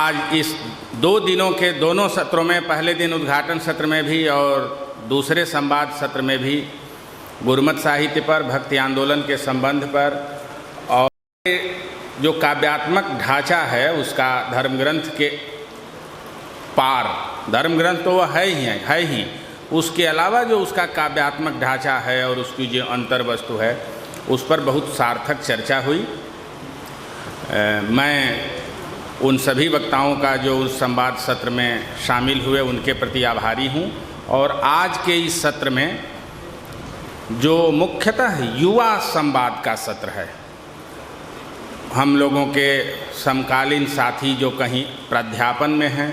आज इस 2 दिनों के दोनों सत्रों में, पहले दिन उद्घाटन सत्र में भी और दूसरे संवाद सत्र में भी गुरुमत साहित्य पर, भक्ति आंदोलन के संबंध पर और जो काव्यात्मक ढांचा है उसका धर्म ग्रंथ के पार, धर्म ग्रंथ तो वह है ही, उसके अलावा जो उसका काव्यात्मक ढांचा है और उसकी जो अंतर वस्तु है उस पर बहुत सार्थक चर्चा हुई। मैं उन सभी वक्ताओं का जो उस संवाद सत्र में शामिल हुए उनके प्रति आभारी हूँ। और आज के इस सत्र में जो मुख्यतः युवा संवाद का सत्र है, हम लोगों के समकालीन साथी जो कहीं प्राध्यापन में हैं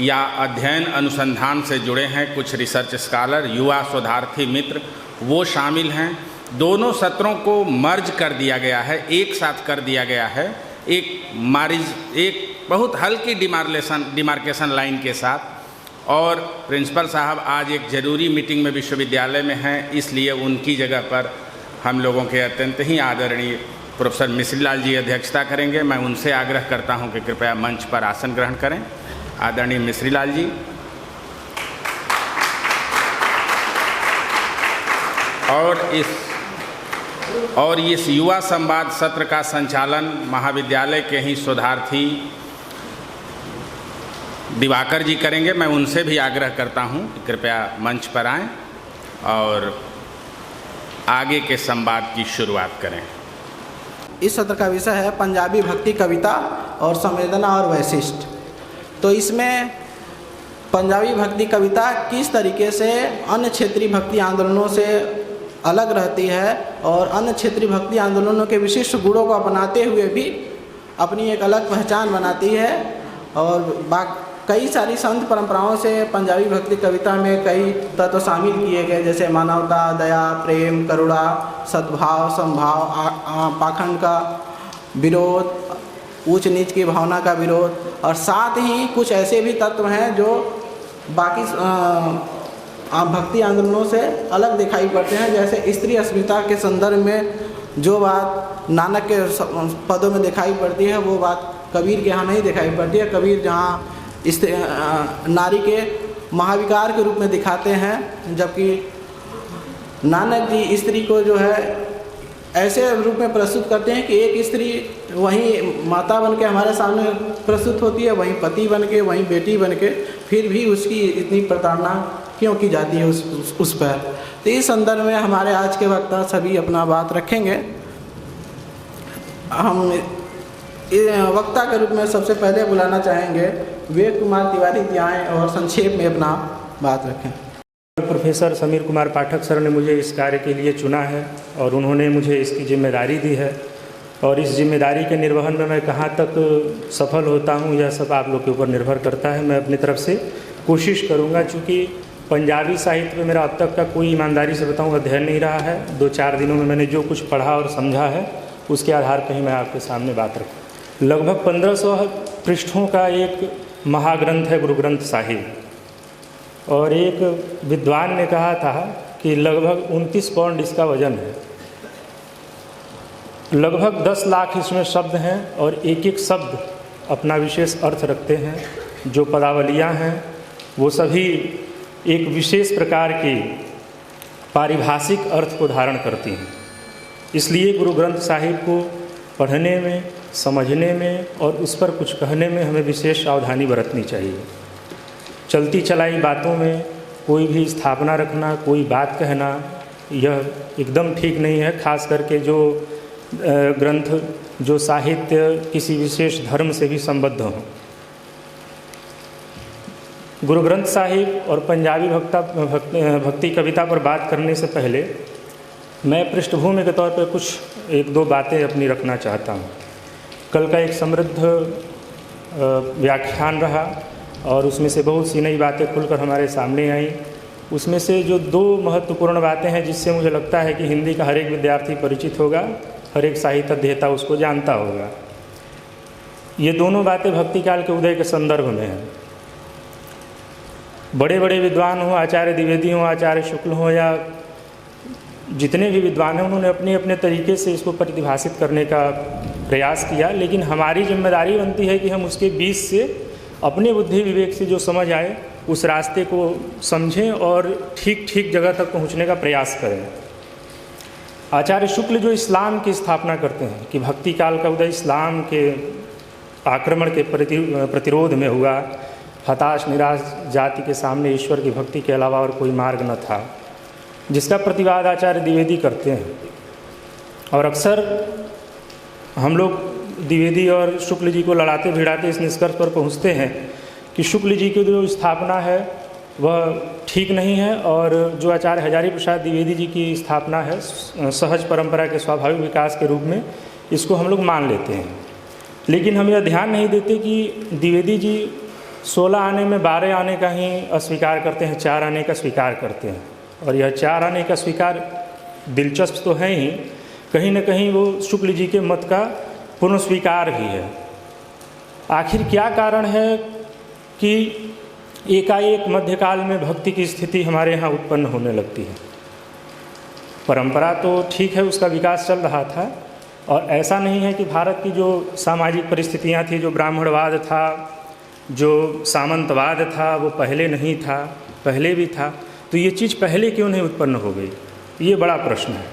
या अध्ययन अनुसंधान से जुड़े हैं, कुछ रिसर्च स्कॉलर, युवा शोधार्थी मित्र, वो शामिल हैं। दोनों सत्रों को मर्ज कर दिया गया है, एक साथ कर दिया गया है, एक बहुत हल्की डिमार्केशन लाइन के साथ। और प्रिंसिपल साहब आज एक ज़रूरी मीटिंग में विश्वविद्यालय में हैं, इसलिए उनकी जगह पर हम लोगों के अत्यंत ही आदरणीय प्रोफेसर मिश्री लाल जी अध्यक्षता करेंगे। मैं उनसे आग्रह करता हूं कि कृपया मंच पर आसन ग्रहण करें। आदरणीय मिश्री लाल जी। और इस युवा संवाद सत्र का संचालन महाविद्यालय के ही शोधार्थी दिवाकर जी करेंगे। मैं उनसे भी आग्रह करता हूं कि कृपया मंच पर आएं और आगे के संवाद की शुरुआत करें। इस सत्र का विषय है पंजाबी भक्ति कविता और संवेदना और वैशिष्ट। तो इसमें पंजाबी भक्ति कविता किस तरीके से अन्य क्षेत्रीय भक्ति आंदोलनों से अलग रहती है और अन्य क्षेत्रीय भक्ति आंदोलनों के विशिष्ट गुणों को अपनाते हुए भी अपनी एक अलग पहचान बनाती है। और कई सारी संत परंपराओं से पंजाबी भक्ति कविता में कई तत्व शामिल किए गए, जैसे मानवता, दया, प्रेम, करुणा, सद्भाव, समभाव, पाखंड का विरोध, ऊंच नीच की भावना का विरोध, और साथ ही कुछ ऐसे भी तत्व हैं जो बाकी भक्ति आंदोलनों से अलग दिखाई पड़ते हैं। जैसे स्त्री अस्मिता के संदर्भ में जो बात नानक के पदों में दिखाई पड़ती है वो बात कबीर के यहाँ नहीं दिखाई पड़ती है। कबीर जहाँ इस नारी के महाविकार के रूप में दिखाते हैं, जबकि नानक जी स्त्री को जो है ऐसे रूप में प्रस्तुत करते हैं कि एक स्त्री वहीं माता बन के हमारे सामने प्रस्तुत होती है, वहीं पति बन के, वहीं बेटी बन के, फिर भी उसकी इतनी प्रताड़ना क्यों की जाती है उस पर। तो इस संदर्भ में हमारे आज के वक्ता सभी अपना बात रखेंगे। हम वक्ता के रूप में सबसे पहले बुलाना चाहेंगे विवेक कुमार तिवारी जी आएँ और संक्षेप में अपना बात रखें। प्रोफेसर समीर कुमार पाठक सर ने मुझे इस कार्य के लिए चुना है और उन्होंने मुझे इसकी जिम्मेदारी दी है, और इस जिम्मेदारी के निर्वहन में मैं कहाँ तक सफल होता हूँ यह सब आप लोग के ऊपर निर्भर करता है। मैं अपनी तरफ से कोशिश करूँगा। चूँकि पंजाबी साहित्य में मेरा अब तक का कोई ईमानदारी से बताऊँ अध्ययन नहीं रहा है, 2-4 दिनों में मैंने जो कुछ पढ़ा और समझा है उसके आधार पर ही मैं आपके सामने बात रखूँ। लगभग 1500 पृष्ठों का एक महाग्रंथ है गुरु ग्रंथ साहिब, और एक विद्वान ने कहा था कि लगभग 29 पाउंड इसका वजन है। लगभग 10 लाख इसमें शब्द हैं और एक एक शब्द अपना विशेष अर्थ रखते हैं। जो पदावलियाँ हैं वो सभी एक विशेष प्रकार के पारिभाषिक अर्थ को धारण करती हैं। इसलिए गुरु ग्रंथ साहिब को पढ़ने में, समझने में और उस पर कुछ कहने में हमें विशेष सावधानी बरतनी चाहिए। चलती चलाई बातों में कोई भी स्थापना रखना, कोई बात कहना, यह एकदम ठीक नहीं है। खास करके जो ग्रंथ, जो साहित्य किसी विशेष धर्म से भी संबद्ध हों। गुरु ग्रंथ साहिब और पंजाबी भक्ति कविता पर बात करने से पहले मैं पृष्ठभूमि के तौर पर कुछ 1-2 बातें अपनी रखना चाहता हूँ। कल का एक समृद्ध व्याख्यान रहा और उसमें से बहुत सी नई बातें खुलकर हमारे सामने आई। उसमें से जो 2 महत्वपूर्ण बातें हैं जिससे मुझे लगता है कि हिंदी का हर एक विद्यार्थी परिचित होगा, हर एक साहित्य अध्येता उसको जानता होगा। ये दोनों बातें भक्ति काल के उदय के संदर्भ में हैं। बड़े बड़े विद्वान हों, आचार्य द्विवेदी हों, आचार्य शुक्ल हों या जितने भी विद्वान हैं उन्होंने अपने अपने तरीके से इसको परिभाषित करने का प्रयास किया, लेकिन हमारी जिम्मेदारी बनती है कि हम उसके बीच से अपने बुद्धि विवेक से जो समझ आए उस रास्ते को समझें और ठीक ठीक जगह तक पहुंचने का प्रयास करें। आचार्य शुक्ल जो इस्लाम की स्थापना करते हैं कि भक्ति काल का उदय इस्लाम के आक्रमण के प्रतिरोध में हुआ, हताश निराश जाति के सामने ईश्वर की भक्ति के अलावा और कोई मार्ग न था, जिसका प्रतिवाद आचार्य द्विवेदी करते हैं। और अक्सर हम लोग द्विवेदी और शुक्ल जी को लड़ाते भिड़ाते इस निष्कर्ष पर पहुंचते हैं कि शुक्ल जी की जो स्थापना है वह ठीक नहीं है और जो आचार्य हजारी प्रसाद द्विवेदी जी की स्थापना है सहज परंपरा के स्वाभाविक विकास के रूप में, इसको हम लोग मान लेते हैं। लेकिन हम यह ध्यान नहीं देते कि द्विवेदी जी 16 आने में 12 आने का ही अस्वीकार करते हैं, 4 आने का स्वीकार करते हैं। और यह 4 आने का स्वीकार दिलचस्प तो है ही, कहीं न कहीं वो शुक्ल जी के मत का पूर्ण स्वीकार भी है। आखिर क्या कारण है कि एकाएक मध्यकाल में भक्ति की स्थिति हमारे यहाँ उत्पन्न होने लगती है? परंपरा तो ठीक है, उसका विकास चल रहा था, और ऐसा नहीं है कि भारत की जो सामाजिक परिस्थितियाँ थी, जो ब्राह्मणवाद था, जो सामंतवाद था, वो पहले नहीं था, पहले भी था। तो ये चीज़ पहले क्यों नहीं उत्पन्न हो गई, ये बड़ा प्रश्न है।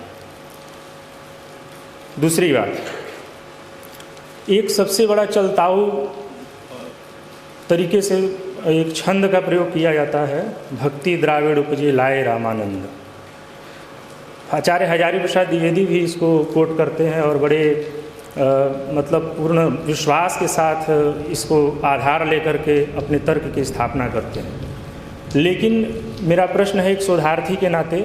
दूसरी बात, एक सबसे बड़ा चलताऊ तरीके से एक छंद का प्रयोग किया जाता है, भक्ति द्राविड़ उपजे लाए रामानंद। आचार्य हजारी प्रसाद द्विवेदी भी इसको कोट करते हैं और बड़े मतलब पूर्ण विश्वास के साथ इसको आधार लेकर के अपने तर्क की स्थापना करते हैं। लेकिन मेरा प्रश्न है एक शोधार्थी के नाते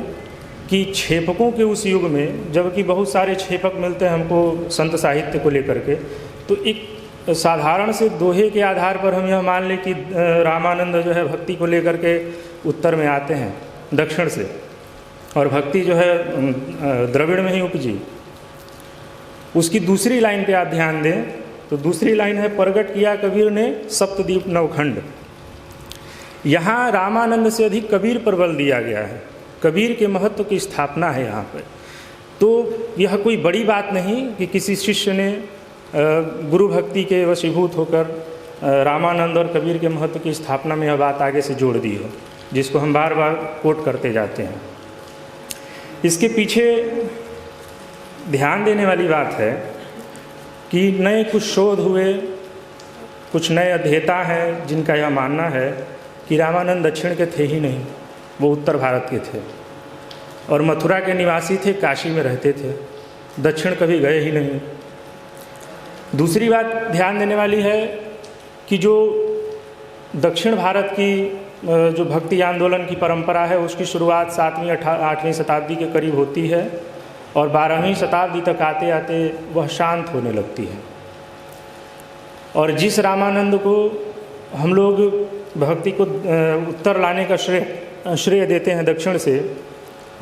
कि छेपकों के उस युग में, जबकि बहुत सारे छेपक मिलते हैं हमको संत साहित्य को लेकर के, तो एक साधारण से दोहे के आधार पर हम यह मान लें कि रामानंद जो है भक्ति को लेकर के उत्तर में आते हैं दक्षिण से, और भक्ति जो है द्रविड़ में ही उपजी। उसकी दूसरी लाइन पे आप ध्यान दें तो दूसरी लाइन है, प्रगट किया कबीर ने सप्तद्वीप नवखंड। यहाँ रामानंद से अधिक कबीर पर बल दिया गया है, कबीर के महत्व की स्थापना है यहाँ पर। तो यह कोई बड़ी बात नहीं कि किसी शिष्य ने गुरु भक्ति के वशीभूत होकर रामानंद और कबीर के महत्व की स्थापना में यह बात आगे से जोड़ दी हो, जिसको हम बार बार कोट करते जाते हैं। इसके पीछे ध्यान देने वाली बात है कि नए कुछ शोध हुए, कुछ नए अध्येता हैं जिनका यह मानना है कि रामानंद दक्षिण के थे ही नहीं, वो उत्तर भारत के थे और मथुरा के निवासी थे, काशी में रहते थे, दक्षिण कभी गए ही नहीं। दूसरी बात ध्यान देने वाली है कि जो दक्षिण भारत की जो भक्ति आंदोलन की परंपरा है उसकी शुरुआत 7वीं 8वीं शताब्दी के करीब होती है और 12वीं शताब्दी तक आते आते वह शांत होने लगती है। और जिस रामानंद को हम लोग भक्ति को उत्तर लाने का श्रेय देते हैं दक्षिण से,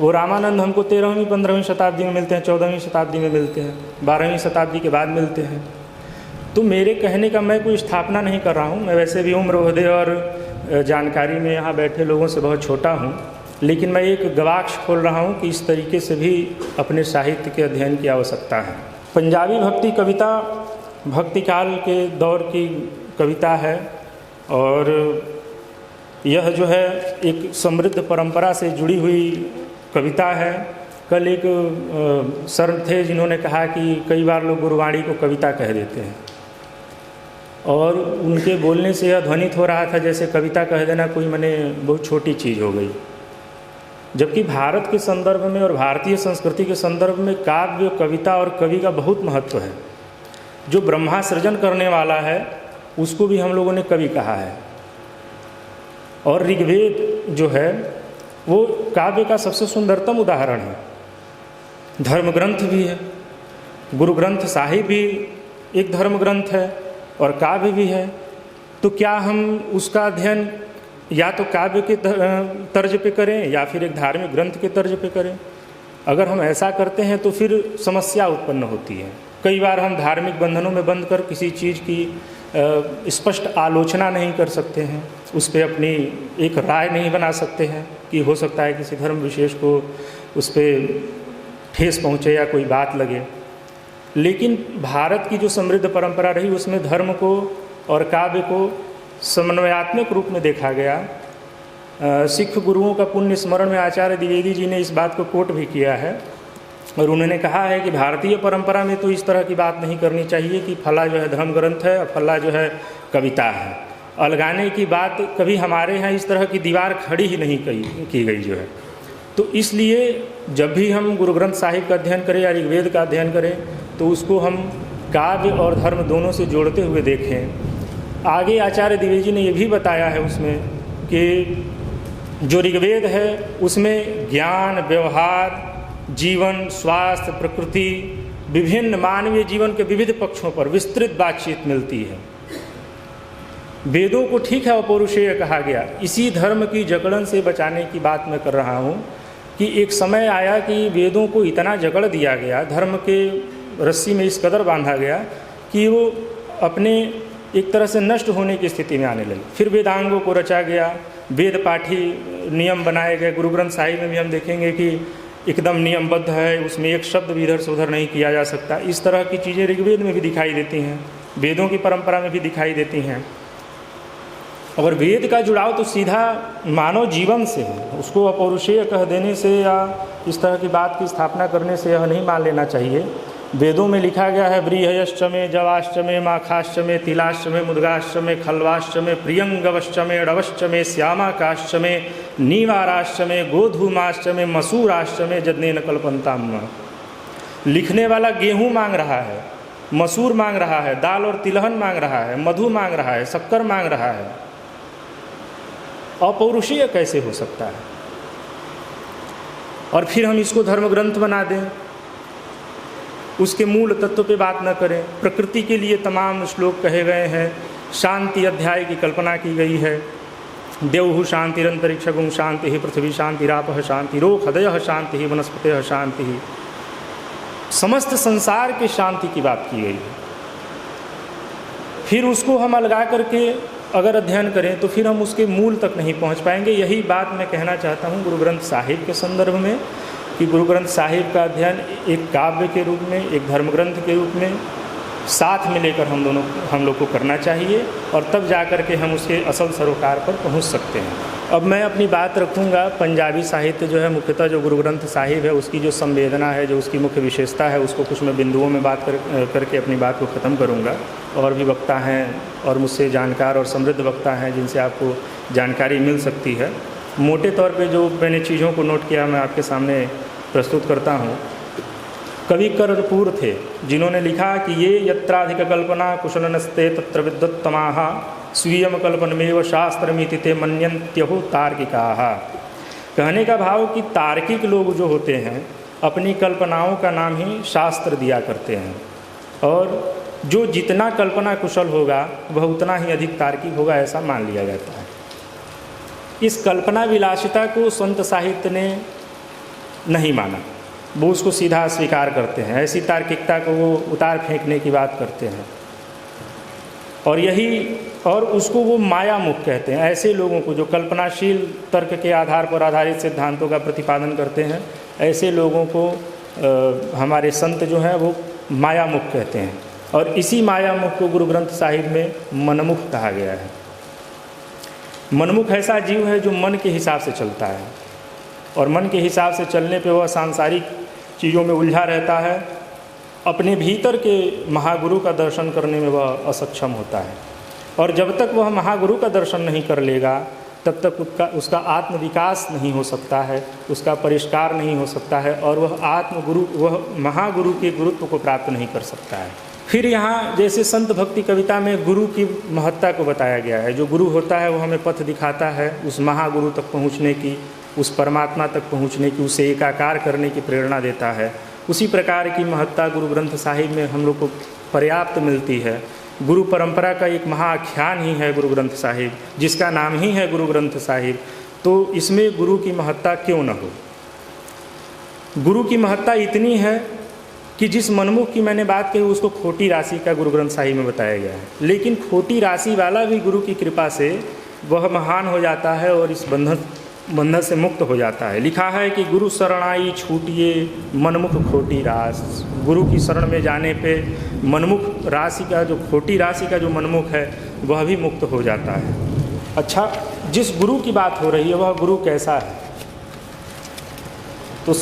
वो रामानंद हमको 13वीं 15वीं शताब्दी में मिलते हैं, 14वीं शताब्दी में मिलते हैं, 12वीं शताब्दी के बाद मिलते हैं। तो मेरे कहने का मैं कोई स्थापना नहीं कर रहा हूँ, मैं वैसे भी उम्र ओहदे और जानकारी में यहाँ बैठे लोगों से बहुत छोटा हूँ, लेकिन मैं एक गवाक्ष खोल रहा हूँ कि इस तरीके से भी अपने साहित्य के अध्ययन की आवश्यकता है। पंजाबी भक्ति कविता भक्ति काल के दौर की कविता है और यह जो है एक समृद्ध परंपरा से जुड़ी हुई कविता है। कल एक सर थे जिन्होंने कहा कि कई बार लोग गुरुवाणी को कविता कह देते हैं और उनके बोलने से यह ध्वनित हो रहा था जैसे कविता कह देना कोई माने बहुत छोटी चीज़ हो गई, जबकि भारत के संदर्भ में और भारतीय संस्कृति के संदर्भ में काव्य, कविता और कवि का बहुत महत्व है। जो ब्रह्मा सृजन करने वाला है उसको भी हम लोगों ने कवि कहा है और ऋग्वेद जो है वो काव्य का सबसे सुंदरतम उदाहरण है। धर्म ग्रंथ भी है, गुरु ग्रंथ साहिब भी एक धर्म ग्रंथ है और काव्य भी है। तो क्या हम उसका अध्ययन या तो काव्य के तर्ज पे करें या फिर एक धार्मिक ग्रंथ के तर्ज पे करें? अगर हम ऐसा करते हैं तो फिर समस्या उत्पन्न होती है। कई बार हम धार्मिक बंधनों में बंद कर किसी चीज़ की स्पष्ट आलोचना नहीं कर सकते हैं, उस पर अपनी एक राय नहीं बना सकते हैं कि हो सकता है किसी धर्म विशेष को उस पर ठेस पहुँचे या कोई बात लगे। लेकिन भारत की जो समृद्ध परंपरा रही उसमें धर्म को और काव्य को समन्वयात्मक रूप में देखा गया। सिख गुरुओं का पुण्य स्मरण में आचार्य द्विवेदी जी ने इस बात को कोट भी किया है और उन्होंने कहा है कि भारतीय परंपरा में तो इस तरह की बात नहीं करनी चाहिए कि फला जो है धर्म ग्रंथ है और फला जो है कविता है। अलगाने की बात कभी हमारे यहाँ इस तरह की दीवार खड़ी ही नहीं की गई जो है। तो इसलिए जब भी हम गुरु ग्रंथ साहिब का अध्ययन करें या ऋग्वेद का अध्ययन करें तो उसको हम काव्य और धर्म दोनों से जोड़ते हुए देखें। आगे आचार्य द्विवेदी जी ने ये भी बताया है उसमें कि जो ऋग्वेद है उसमें ज्ञान, व्यवहार, जीवन, स्वास्थ्य, प्रकृति, विभिन्न मानवीय जीवन के विविध पक्षों पर विस्तृत बातचीत मिलती है। वेदों को ठीक है अपौरुषेय कहा गया, इसी धर्म की जकड़न से बचाने की बात मैं कर रहा हूँ कि एक समय आया कि वेदों को इतना जकड़ दिया गया, धर्म के रस्सी में इस कदर बांधा गया कि वो अपने एक तरह से नष्ट होने की स्थिति में आने लगे। फिर वेदांगों को रचा गया, वेद पाठी नियम बनाए गए। गुरु ग्रंथ साहिब में भी हम देखेंगे कि एकदम नियमबद्ध है, उसमें एक शब्द भी इधर से उधर नहीं किया जा सकता। इस तरह की चीज़ें ऋग्वेद में भी दिखाई देती हैं, वेदों की परंपरा में भी दिखाई देती हैं। और वेद का जुड़ाव तो सीधा मानव जीवन से है, उसको अपौरुषेय कह देने से या इस तरह की बात की स्थापना करने से यह नहीं मान लेना चाहिए। वेदों में लिखा गया है व्रीहयश्चमे, जवाश्चमे, माखाश्चमे, तिलाश्चमे, मुद्गाश्चमे, खल्वाश्चमे, प्रियंगवश्चमे, डवश्चमे, श्यामाकाश्चमे, नीवाराश्चमे, गोधूमाश्चमे, मसूराश्चमे, जदनेन कल्पन्ताम। लिखने वाला गेहूँ मांग रहा है, मसूर मांग रहा है, दाल और तिलहन मांग रहा है, मधु मांग रहा है, शक्कर मांग रहा है। अपौरुषीय कैसे हो सकता है? और फिर हम इसको धर्म ग्रंथ बना दें, उसके मूल तत्व पे बात न करें। प्रकृति के लिए तमाम श्लोक कहे गए हैं, शांति अध्याय की कल्पना की गई है। देवहु शांतिरंतरिक्षगुं शांति, पृथ्वी शांतिरापः शांतिरोख हृदय शांति, वनस्पतयः शांति। समस्त संसार के शांति की बात की गई है। फिर उसको हम अलगा करके अगर अध्ययन करें तो फिर हम उसके मूल तक नहीं पहुंच पाएंगे। यही बात मैं कहना चाहता हूं गुरु ग्रंथ साहिब के संदर्भ में कि गुरु ग्रंथ साहिब का अध्ययन एक काव्य के रूप में, एक धर्म ग्रंथ के रूप में साथ में लेकर हम लोग को करना चाहिए और तब जा कर के हम उसके असल सरोकार पर पहुंच सकते हैं। अब मैं अपनी बात रखूंगा पंजाबी साहित्य जो है, मुख्यतः जो गुरु ग्रंथ साहिब है उसकी जो संवेदना है, जो उसकी मुख्य विशेषता है, उसको कुछ मैं बिंदुओं में बात करके अपनी बात को ख़त्म करूंगा। और भी वक्ता हैं और मुझसे जानकार और समृद्ध वक्ता हैं जिनसे आपको जानकारी मिल सकती है। मोटे तौर पे जो मैंने चीज़ों को नोट किया मैं आपके सामने प्रस्तुत करता हूँ। कवि कर्पूर थे जिन्होंने लिखा कि ये यत्राधिक कल्पना कुशलनस्ते तत्र विद्वत्तमाः स्वीयम कल्पनमेव शास्त्रमिति ते मन्यन्त्यहु तार्किकाः। कहने का भाव कि तार्किक लोग जो होते हैं अपनी कल्पनाओं का नाम ही शास्त्र दिया करते हैं और जो जितना कल्पना कुशल होगा वह उतना ही अधिक तार्किक होगा, ऐसा मान लिया जाता है। इस कल्पना विलासिता को संत साहित्य ने नहीं माना, वो उसको सीधा स्वीकार करते हैं। ऐसी तार्किकता को वो उतार फेंकने की बात करते हैं और उसको वो मायामुख कहते हैं। ऐसे लोगों को जो कल्पनाशील तर्क के आधार पर आधारित सिद्धांतों का प्रतिपादन करते हैं, ऐसे लोगों को हमारे संत जो हैं वो मायामुख कहते हैं। और इसी मायामुख को गुरु ग्रंथ साहिब में मनमुख कहा गया है। मनमुख ऐसा जीव है जो मन के हिसाब से चलता है और मन के हिसाब से चलने पे वह सांसारिक चीज़ों में उलझा रहता है। अपने भीतर के महागुरु का दर्शन करने में वह असक्षम होता है और जब तक वह महागुरु का दर्शन नहीं कर लेगा तब तक उसका आत्मविकास नहीं हो सकता है, उसका परिष्कार नहीं हो सकता है और वह महागुरु के गुरुत्व को प्राप्त नहीं कर सकता है। फिर यहाँ जैसे संत भक्ति कविता में गुरु की महत्ता को बताया गया है। जो गुरु होता है वो हमें पथ दिखाता है उस महागुरु तक पहुँचने की, उस परमात्मा तक पहुँचने की, उसे एकाकार करने की प्रेरणा देता है। उसी प्रकार की महत्ता गुरु ग्रंथ साहिब में हम लोग को पर्याप्त मिलती है। गुरु परंपरा का एक महाआख्यान ही है गुरु ग्रंथ साहिब, जिसका नाम ही है गुरु ग्रंथ साहिब। तो इसमें गुरु की महत्ता क्यों न हो? गुरु की महत्ता इतनी है कि जिस मनमुख की मैंने बात कही उसको खोटी राशि का गुरु ग्रंथ साहिब में बताया गया है, लेकिन खोटी राशि वाला भी गुरु की कृपा से वह महान हो जाता है और इस बंधन बंधन से मुक्त हो जाता है। लिखा है कि गुरु शरणाई छूटिए मनमुख खोटी रास। गुरु की शरण में जाने पे मनमुख राशि का जो खोटी राशि का जो मनमुख है वह भी मुक्त हो जाता है। अच्छा, जिस गुरु की बात हो रही है वह गुरु कैसा है? तो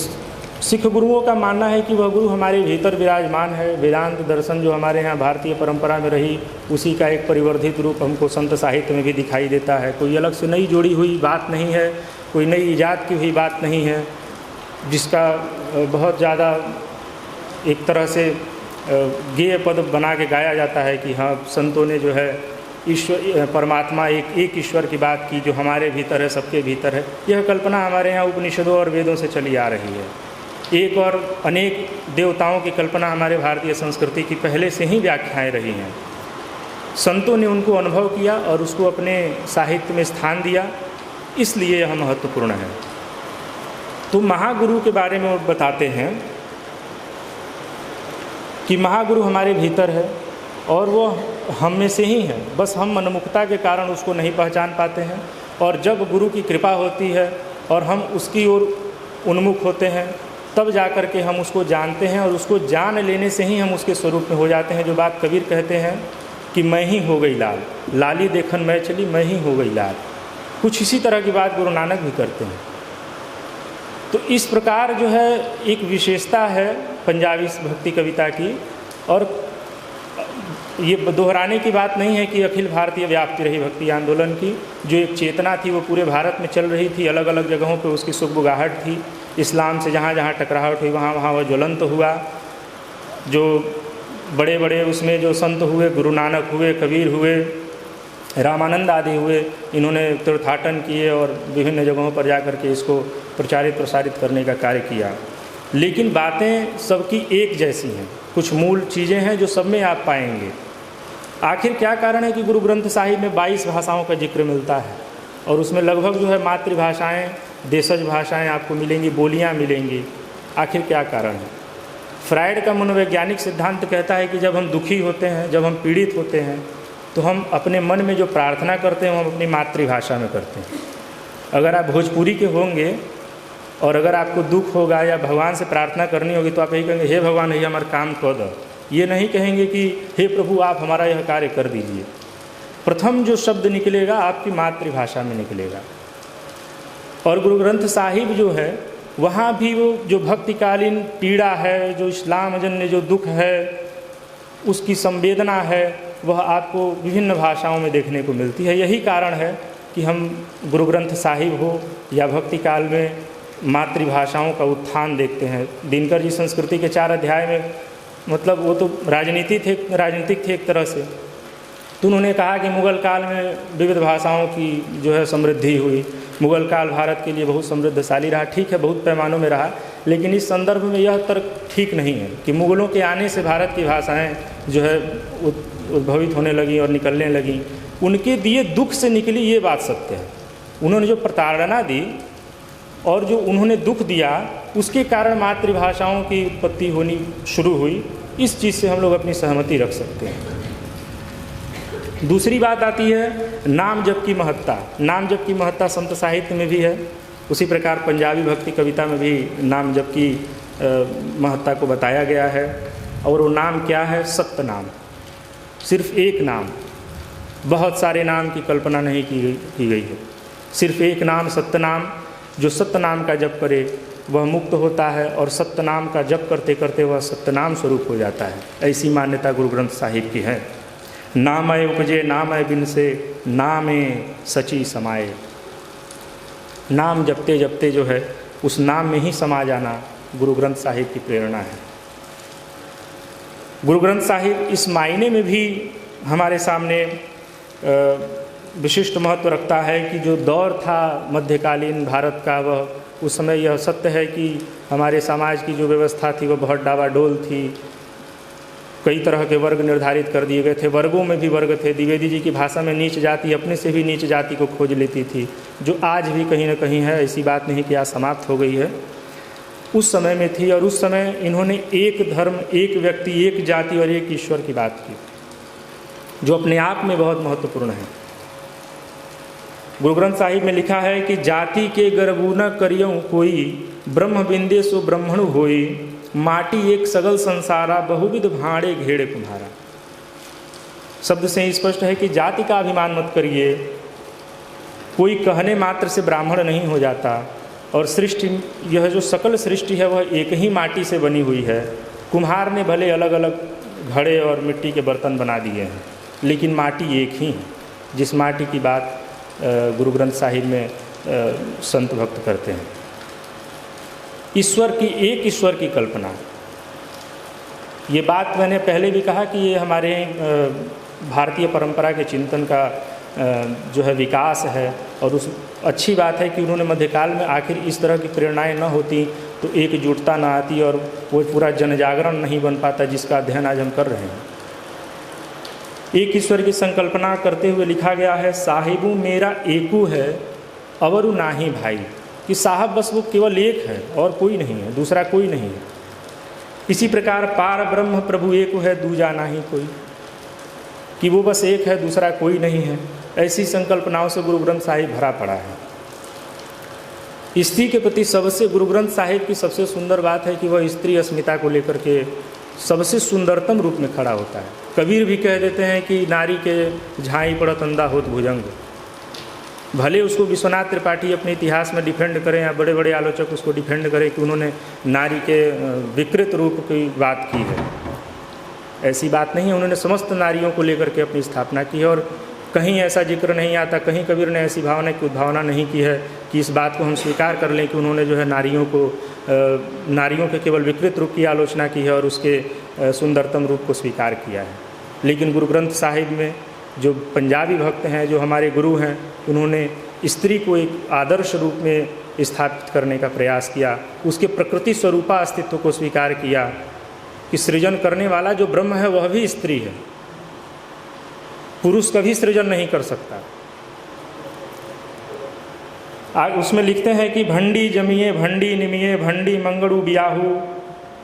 सिख गुरुओं का मानना है कि वह गुरु हमारे भीतर विराजमान है। वेदांत दर्शन जो हमारे यहाँ भारतीय परंपरा में रही उसी का एक परिवर्धित रूप हमको संत साहित्य में भी दिखाई देता है। कोई अलग से नई जोड़ी हुई बात नहीं है, कोई नई ईजाद की हुई बात नहीं है, जिसका बहुत ज़्यादा एक तरह से गेय पद बना के गाया जाता है कि हाँ संतों ने जो है ईश्वर परमात्मा एक ईश्वर की बात की जो हमारे भीतर है, सबके भीतर है। यह कल्पना हमारे यहाँ उपनिषदों और वेदों से चली आ रही है। एक और अनेक देवताओं की कल्पना हमारे भारतीय संस्कृति की पहले से ही व्याख्याएं रही हैं। संतों ने उनको अनुभव किया और उसको अपने साहित्य में स्थान दिया, इसलिए यह महत्वपूर्ण है। तो महागुरु के बारे में वो बताते हैं कि महागुरु हमारे भीतर है और वो हम में से ही है, बस हम मनमुखता के कारण उसको नहीं पहचान पाते हैं। और जब गुरु की कृपा होती है और हम उसकी ओर उन्मुख होते हैं तब जाकर के हम उसको जानते हैं और उसको जान लेने से ही हम उसके स्वरूप में हो जाते हैं। जो बात कबीर कहते हैं कि मैं ही हो गई लाल, लाली देखन मैं चली, मैं ही हो गई लाल। कुछ इसी तरह की बात गुरु नानक भी करते हैं। तो इस प्रकार जो है एक विशेषता है पंजाबी भक्ति कविता की। और ये दोहराने की बात नहीं है कि अखिल भारतीय व्याप्ति रही भक्ति आंदोलन की, जो एक चेतना थी वो पूरे भारत में चल रही थी। अलग अलग जगहों पे उसकी सुगबुगाहट थी। इस्लाम से जहाँ जहाँ टकराहट हुई वहाँ वहाँ वह ज्वलंत हुआ। जो बड़े बड़े उसमें जो संत हुए, गुरु नानक हुए, कबीर हुए, रामानंद आदि हुए, इन्होंने तीर्थाटन किए और विभिन्न जगहों पर जा कर के इसको प्रचारित प्रसारित करने का कार्य किया। लेकिन बातें सबकी एक जैसी हैं, कुछ मूल चीज़ें हैं जो सब में आप पाएंगे। आखिर क्या कारण है कि गुरु ग्रंथ साहिब में 22 भाषाओं का जिक्र मिलता है और उसमें लगभग जो है मातृभाषाएँ, देशज भाषाएँ आपको मिलेंगी, बोलियाँ मिलेंगी। आखिर क्या कारण है? फ्राइड का मनोवैज्ञानिक सिद्धांत कहता है कि जब हम दुखी होते हैं, जब हम पीड़ित होते हैं, तो हम अपने मन में जो प्रार्थना करते हैं वो हम अपनी मातृभाषा में करते हैं। अगर आप भोजपुरी के होंगे और अगर आपको दुख होगा या भगवान से प्रार्थना करनी होगी तो आप यही कहेंगे, हे भगवान ये हमारा काम कर दो। ये नहीं कहेंगे कि हे प्रभु आप हमारा यह कार्य कर दीजिए। प्रथम जो शब्द निकलेगा आपकी मातृभाषा में निकलेगा। और गुरु ग्रंथ साहिब जो है वहाँ भी वो जो भक्तिकालीन पीड़ा है, जो इस्लाम जन्य जो दुख है, उसकी संवेदना है, वह आपको विभिन्न भाषाओं में देखने को मिलती है। यही कारण है कि हम गुरु ग्रंथ साहिब हो या भक्ति काल में मातृभाषाओं का उत्थान देखते हैं। दिनकर जी संस्कृति के 4 अध्याय में, मतलब वो तो राजनीतिक थे एक तरह से, तो उन्होंने कहा कि मुग़ल काल में विविध भाषाओं की जो है समृद्धि हुई। मुग़ल काल भारत के लिए बहुत समृद्धशाली रहा, ठीक है, बहुत पैमानों में रहा, लेकिन इस संदर्भ में यह तर्क ठीक नहीं है कि मुग़लों के आने से भारत की भाषाएं जो है उद्भवित होने लगी और निकलने लगी। उनके दिए दुख से निकली, ये बात सत्य है। उन्होंने जो प्रताड़ना दी और जो उन्होंने दुख दिया, उसके कारण मातृभाषाओं की उत्पत्ति होनी शुरू हुई। इस चीज़ से हम लोग अपनी सहमति रख सकते हैं। दूसरी बात आती है नाम जप की महत्ता। नाम जप की महत्ता संत साहित्य में भी है, उसी प्रकार पंजाबी भक्ति कविता में भी नाम जप की महत्ता को बताया गया है। और वो नाम क्या है? सत्य नाम, सिर्फ एक नाम। बहुत सारे नाम की कल्पना नहीं की गई है, सिर्फ एक नाम, सत्य नाम। जो सत्य नाम का जप करे वह मुक्त होता है और सत्य नाम का जप करते करते वह सत्यनाम स्वरूप हो जाता है। ऐसी मान्यता गुरु ग्रंथ साहिब की है। नामय उपजे नामय बिन से नामे सची समाये। नाम जपते जपते जो है उस नाम में ही समा जाना गुरु ग्रंथ साहिब की प्रेरणा है। गुरु ग्रंथ साहिब इस मायने में भी हमारे सामने विशिष्ट महत्व रखता है कि जो दौर था मध्यकालीन भारत का, वह उस समय यह सत्य है कि हमारे समाज की जो व्यवस्था थी वह बहुत डावाडोल थी। कई तरह के वर्ग निर्धारित कर दिए गए थे, वर्गों में भी वर्ग थे। द्विवेदी जी की भाषा में नीच जाति अपने से भी नीच जाति को खोज लेती थी, जो आज भी कहीं ना कहीं है। ऐसी बात नहीं कि आज समाप्त हो गई है, उस समय में थी। और उस समय इन्होंने एक धर्म, एक व्यक्ति, एक जाति और एक ईश्वर की बात की, जो अपने आप में बहुत महत्वपूर्ण है। गुरु ग्रंथ साहिब में लिखा है कि जाति के गर्भु न करियऊँ कोई, ब्रह्म बिंदे सो ब्रह्मणु होई, माटी एक सगल संसारा, बहुविध भाड़े घेड़े कुम्हारा। शब्द से स्पष्ट है कि जाति का अभिमान मत करिए, कोई कहने मात्र से ब्राह्मण नहीं हो जाता, और सृष्टि, यह जो सकल सृष्टि है वह एक ही माटी से बनी हुई है। कुम्हार ने भले अलग अलग घड़े और मिट्टी के बर्तन बना दिए हैं, लेकिन माटी एक ही है, जिस माटी की बात गुरु ग्रंथ साहिब में संत भक्त करते हैं। ईश्वर की, एक ईश्वर की कल्पना, ये बात मैंने पहले भी कहा कि ये हमारे भारतीय परंपरा के चिंतन का जो है विकास है, और उस अच्छी बात है कि उन्होंने मध्यकाल में आखिर इस तरह की प्रेरणाएं न होती तो एकजुटता न आती और वो पूरा जनजागरण नहीं बन पाता जिसका अध्ययन आज हम कर रहे हैं। एक ईश्वर की संकल्पना करते हुए लिखा गया है, साहिबू मेरा एकू है अवरु नाही भाई, कि साहब बस वो केवल एक है और कोई नहीं है, दूसरा कोई नहीं है। इसी प्रकार पार ब्रह्म प्रभु एक है, दूजा नाही कोई, कि वो बस एक है, दूसरा कोई नहीं है। ऐसी संकल्पनाओं से गुरु ग्रंथ साहिब भरा पड़ा है। स्त्री के प्रति सबसे, गुरु ग्रंथ साहिब की सबसे सुंदर बात है कि वह स्त्री अस्मिता को लेकर के सबसे सुंदरतम रूप में खड़ा होता है। कबीर भी कह देते हैं कि नारी के झाई पड़त अंधा होत भुजंग। भले उसको विश्वनाथ त्रिपाठी अपने इतिहास में डिफेंड करें या बड़े बड़े आलोचक उसको डिफेंड करें कि उन्होंने नारी के विकृत रूप की बात की है, ऐसी बात नहीं है। उन्होंने समस्त नारियों को लेकर के अपनी स्थापना की है, और कहीं ऐसा जिक्र नहीं आता, कहीं कबीर ने ऐसी भावना की उद्भावना नहीं की है कि इस बात को हम स्वीकार कर लें कि उन्होंने जो है नारियों के केवल विकृत रूप की आलोचना की है और उसके सुंदरतम रूप को स्वीकार किया है। लेकिन गुरु ग्रंथ साहिब में जो पंजाबी भक्त हैं, जो हमारे गुरु हैं, उन्होंने स्त्री को एक आदर्श रूप में स्थापित करने का प्रयास किया, उसके प्रकृति स्वरूपा अस्तित्व को स्वीकार किया कि सृजन करने वाला जो ब्रह्म है वह भी स्त्री है, पुरुष कभी सृजन नहीं कर सकता। उसमें लिखते हैं कि भंडी जमिए भंडी निमिए भंडी मंगड़ू बियाहू,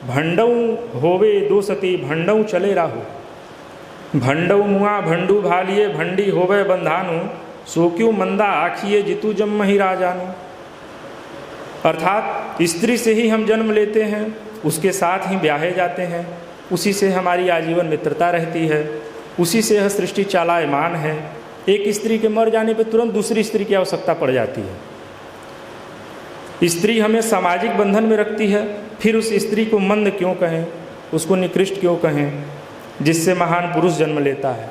भंडऊ होवे दो सती भंडऊ चले राहू, भंडऊ मुआ भंडू भालिए भंडी होवे बंधानु, सो क्यों मंदा आखिए जितू जम ही राजानु। अर्थात स्त्री से ही हम जन्म लेते हैं, उसके साथ ही ब्याहे जाते हैं, उसी से हमारी आजीवन मित्रता रहती है, उसी से यह सृष्टि चालायमान है। एक स्त्री के मर जाने पर तुरंत दूसरी स्त्री की आवश्यकता पड़ जाती है। स्त्री हमें सामाजिक बंधन में रखती है, फिर उस स्त्री को मंद क्यों कहें, उसको निकृष्ट क्यों कहें, जिससे महान पुरुष जन्म लेता है।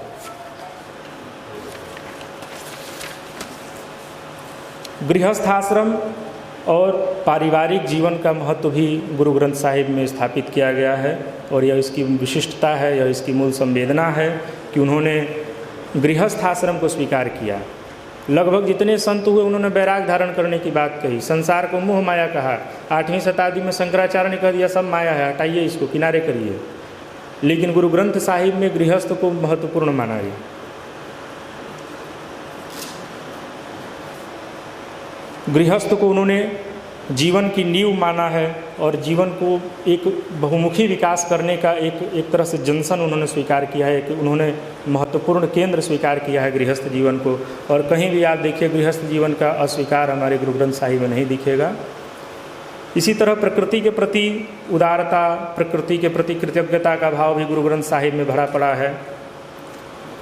गृहस्थाश्रम और पारिवारिक जीवन का महत्व भी गुरु ग्रंथ साहिब में स्थापित किया गया है, और यह इसकी विशिष्टता है, यह इसकी मूल संवेदना है कि उन्होंने गृहस्थाश्रम को स्वीकार किया। लगभग जितने संत हुए उन्होंने वैराग धारण करने की बात कही, संसार को मोह माया कहा। 8वीं शताब्दी में शंकराचार्य ने कह दिया सब माया है, हटाइए इसको, किनारे करिए। लेकिन गुरु ग्रंथ साहिब में गृहस्थ को महत्वपूर्ण माना गया। गृहस्थ को उन्होंने जीवन की नींव माना है, और जीवन को एक बहुमुखी विकास करने का एक तरह से जंक्शन उन्होंने स्वीकार किया है, कि उन्होंने महत्वपूर्ण केंद्र स्वीकार किया है गृहस्थ जीवन को। और कहीं भी आप देखिए गृहस्थ जीवन का अस्वीकार हमारे गुरु ग्रंथ साहिब में नहीं दिखेगा। इसी तरह प्रकृति के प्रति उदारता, प्रकृति के प्रति कृतज्ञता का भाव भी गुरु ग्रंथ साहिब में भरा पड़ा है।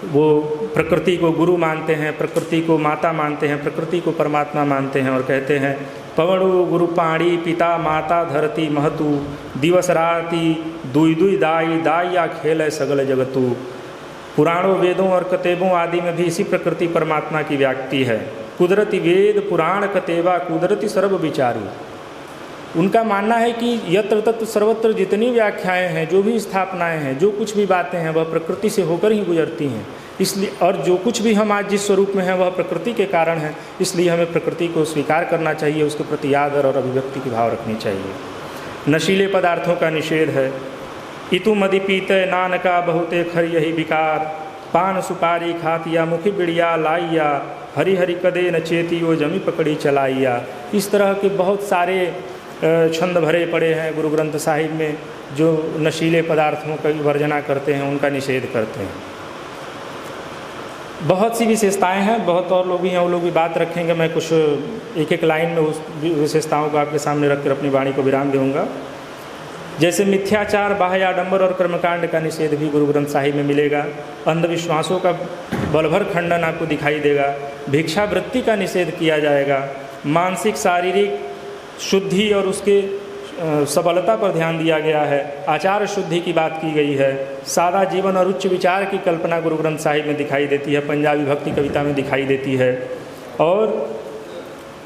वो प्रकृति को गुरु मानते हैं, प्रकृति को माता मानते हैं, प्रकृति को परमात्मा मानते हैं, और कहते हैं पवणु गुरु पाणी पिता माता धरती महतु, दिवस राति दुई दुई दाई दाइया खेल सगल जगतु। पुराणों वेदों और कतेबों आदि में भी इसी प्रकृति परमात्मा की व्याप्ति है। कुदरती वेद पुराण कतेवा कुदरती सर्व विचारू। उनका मानना है कि यत्र तत्र सर्वत्र जितनी व्याख्याएं हैं, जो भी स्थापनाएं हैं, जो कुछ भी बातें हैं, वह प्रकृति से होकर ही गुजरती हैं। इसलिए, और जो कुछ भी हम आज जिस स्वरूप में हैं वह प्रकृति के कारण है, इसलिए हमें प्रकृति को स्वीकार करना चाहिए, उसके प्रति आदर और अभिव्यक्ति की भाव रखनी चाहिए। नशीले पदार्थों का निषेध है। इतु मदि पीते नानका बहुते खर यही विकार, पान सुपारी खातिया मुखी बिड़िया लाइया, हरि हरि कदे न चेतियो जमी पकड़ी चलाइया। इस तरह के बहुत सारे छंद भरे पड़े हैं गुरु ग्रंथ साहिब में, जो नशीले पदार्थों की वर्जना करते हैं, उनका निषेध करते हैं। बहुत सी विशेषताएं हैं, बहुत और लोग भी हैं, वो लोग भी बात रखेंगे। मैं कुछ एक एक लाइन में उस विशेषताओं को आपके सामने रखकर अपनी वाणी को विराम दूंगा। जैसे मिथ्याचार, बाह्य आडंबर और कर्मकांड का निषेध भी गुरु ग्रंथ साहिब में मिलेगा। अंधविश्वासों का बलभर खंडन आपको दिखाई देगा। भिक्षावृत्ति का निषेध किया जाएगा। मानसिक शारीरिक शुद्धि और उसके सबलता पर ध्यान दिया गया है। आचार शुद्धि की बात की गई है। सादा जीवन और उच्च विचार की कल्पना गुरु ग्रंथ साहिब में दिखाई देती है, पंजाबी भक्ति कविता में दिखाई देती है। और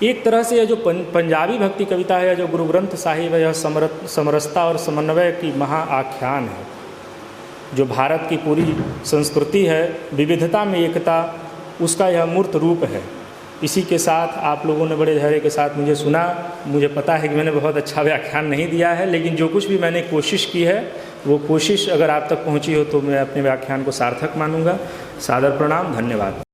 एक तरह से यह जो पंजाबी भक्ति कविता है, जो गुरु ग्रंथ साहिब है, यह समरसता और समन्वय की महाआख्यान है। जो भारत की पूरी संस्कृति है, विविधता में एकता, उसका यह मूर्त रूप है। इसी के साथ आप लोगों ने बड़े धैर्य के साथ मुझे सुना। मुझे पता है कि मैंने बहुत अच्छा व्याख्यान नहीं दिया है, लेकिन जो कुछ भी मैंने कोशिश की है, वो कोशिश अगर आप तक पहुंची हो तो मैं अपने व्याख्यान को सार्थक मानूंगा। सादर प्रणाम, धन्यवाद।